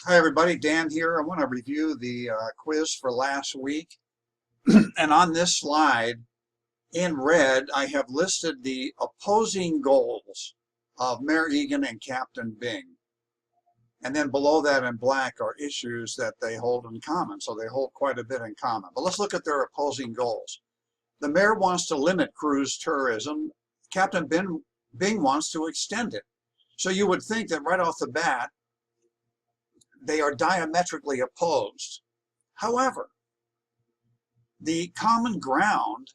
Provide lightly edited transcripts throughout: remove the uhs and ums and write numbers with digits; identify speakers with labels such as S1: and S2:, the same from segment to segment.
S1: Hi everybody, Dan here. I want to review the quiz for last week. And on this slide, in red, I have listed the opposing goals of Mayor Egan and Captain Bing. And then below that in black are issues that they hold in common. So they hold quite a bit in common. But let's look at their opposing goals. The mayor wants to limit cruise tourism. Captain Bing wants to extend it. So you would think that right off the bat, they are diametrically opposed. However, the common ground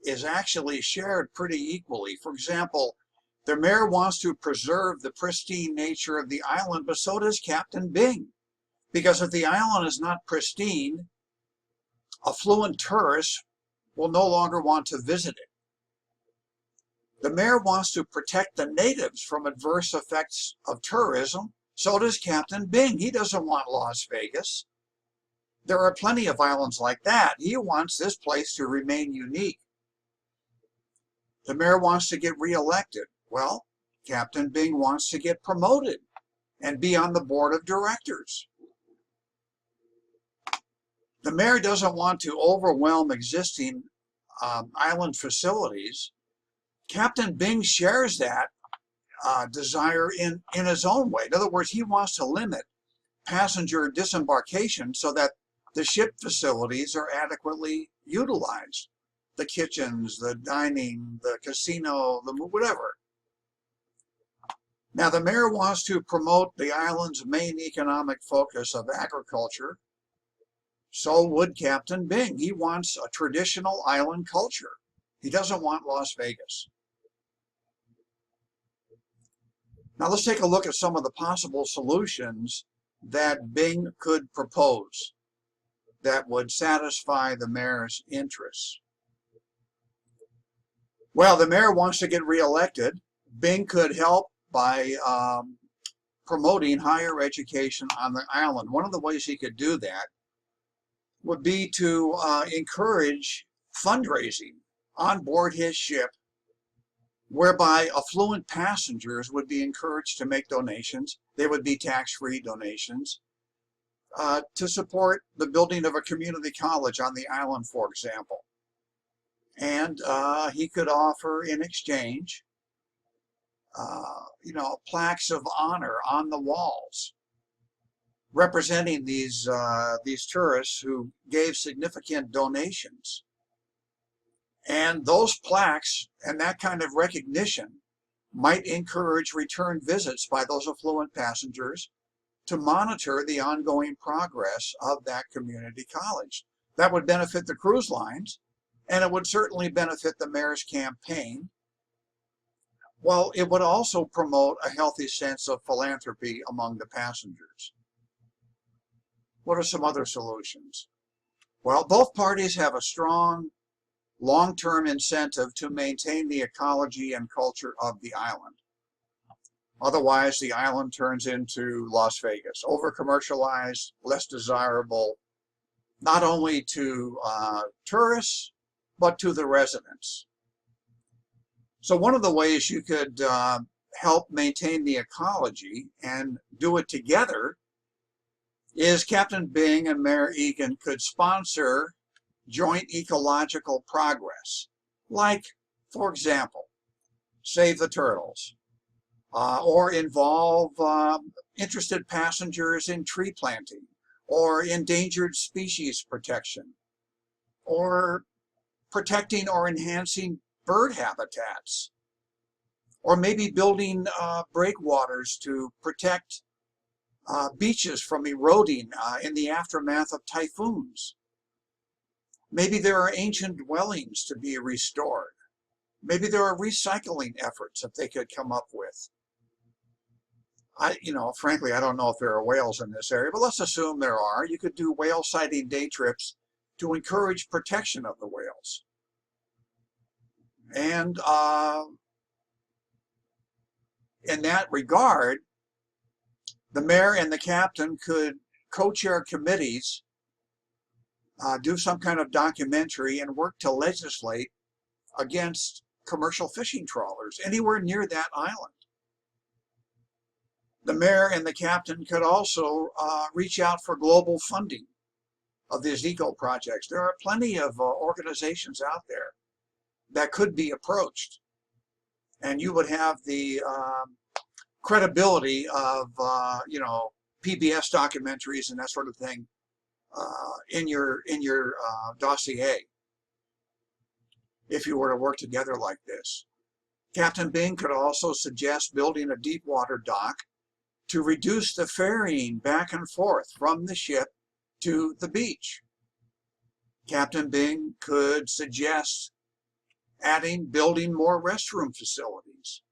S1: is actually shared pretty equally. For example, the mayor wants to preserve the pristine nature of the island, but so does Captain Bing. Because if the island is not pristine, affluent tourists will no longer want to visit it. The mayor wants to protect the natives from adverse effects of tourism. So does Captain Bing. He doesn't want Las Vegas. There are plenty of islands like that. He wants this place to remain unique. The mayor wants to get reelected. Well, Captain Bing wants to get promoted and be on the board of directors. The mayor doesn't want to overwhelm existing island facilities. Captain Bing shares that desire in his own way. In other words, he wants to limit passenger disembarkation so that the ship facilities are adequately utilized. The kitchens, the dining, the casino, the whatever. Now, the mayor wants to promote the island's main economic focus of agriculture. So would Captain Bing. He wants a traditional island culture. He doesn't want Las Vegas. Now let's take a look at some of the possible solutions that Bing could propose that would satisfy the mayor's interests. Well, the mayor wants to get reelected. Bing could help by promoting higher education on the island. One of the ways he could do that would be to encourage fundraising on board his ship, whereby affluent passengers would be encouraged to make donations. They would be tax-free donations to support the building of a community college on the island, for example. And he could offer in exchange, plaques of honor on the walls, representing these tourists who gave significant donations. And those plaques and that kind of recognition might encourage return visits by those affluent passengers to monitor the ongoing progress of that community college. That would benefit the cruise lines, and it would certainly benefit the mayor's campaign. Well, it would also promote a healthy sense of philanthropy among the passengers. What are some other solutions? Well, both parties have a strong long-term incentive to maintain the ecology and culture of the island. Otherwise, the island turns into Las Vegas, over-commercialized, less desirable, not only to tourists, but to the residents. So one of the ways you could help maintain the ecology and do it together is Captain Bing and Mayor Egan could sponsor joint ecological progress, like, for example, Save the Turtles, or involve interested passengers in tree planting, or endangered species protection, or protecting or enhancing bird habitats, or maybe building breakwaters to protect beaches from eroding in the aftermath of typhoons. Maybe there are ancient dwellings to be restored. Maybe there are recycling efforts that they could come up with. Frankly, I don't know if there are whales in this area, but let's assume there are. You could do whale sighting day trips to encourage protection of the whales. And in that regard, the mayor and the captain could co-chair committees, do some kind of documentary, and work to legislate against commercial fishing trawlers anywhere near that island. The mayor and the captain could also reach out for global funding of these eco projects. There are plenty of organizations out there that could be approached, and you would have the credibility of PBS documentaries and that sort of thing in your dossier if you were to work together like this. Captain Bing could also suggest building a deep water dock to reduce the ferrying back and forth from the ship to the beach. Captain Bing could suggest building more restroom facilities.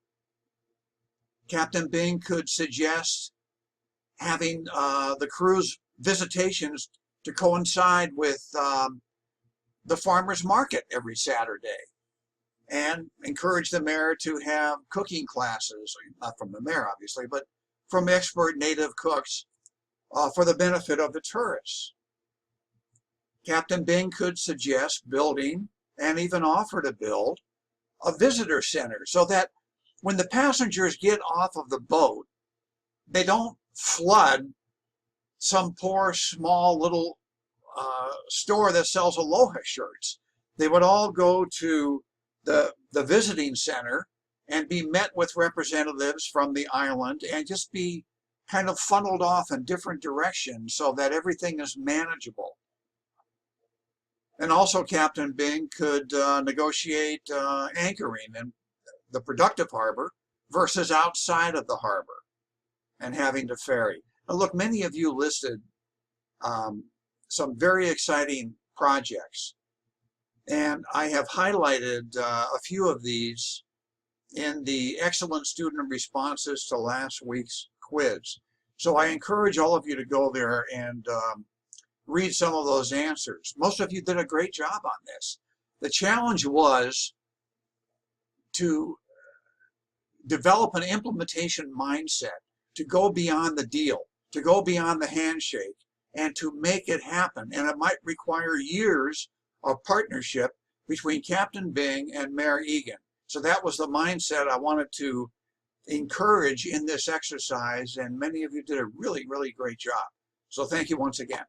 S1: Captain Bing could suggest having the cruise visitations to coincide with the farmers market every Saturday, and encourage the mayor to have cooking classes, not from the mayor obviously, but from expert native cooks for the benefit of the tourists. Captain Bing could suggest building, and even offer to build, a visitor center so that when the passengers get off of the boat, they don't flood some poor small little store that sells Aloha shirts. They would all go to the visiting center and be met with representatives from the island and just be kind of funneled off in different directions so that everything is manageable. And also Captain Bing could negotiate anchoring in the productive harbor versus outside of the harbor and having to ferry. Now look, many of you listed some very exciting projects, and I have highlighted a few of these in the excellent student responses to last week's quiz. So I encourage all of you to go there and read some of those answers. Most of you did a great job on this. The challenge was to develop an implementation mindset, to go beyond the deal, to go beyond the handshake, and to make it happen. And it might require years of partnership between Captain Bing and Mayor Egan. So that was the mindset I wanted to encourage in this exercise, and many of you did a really, really great job. So thank you once again.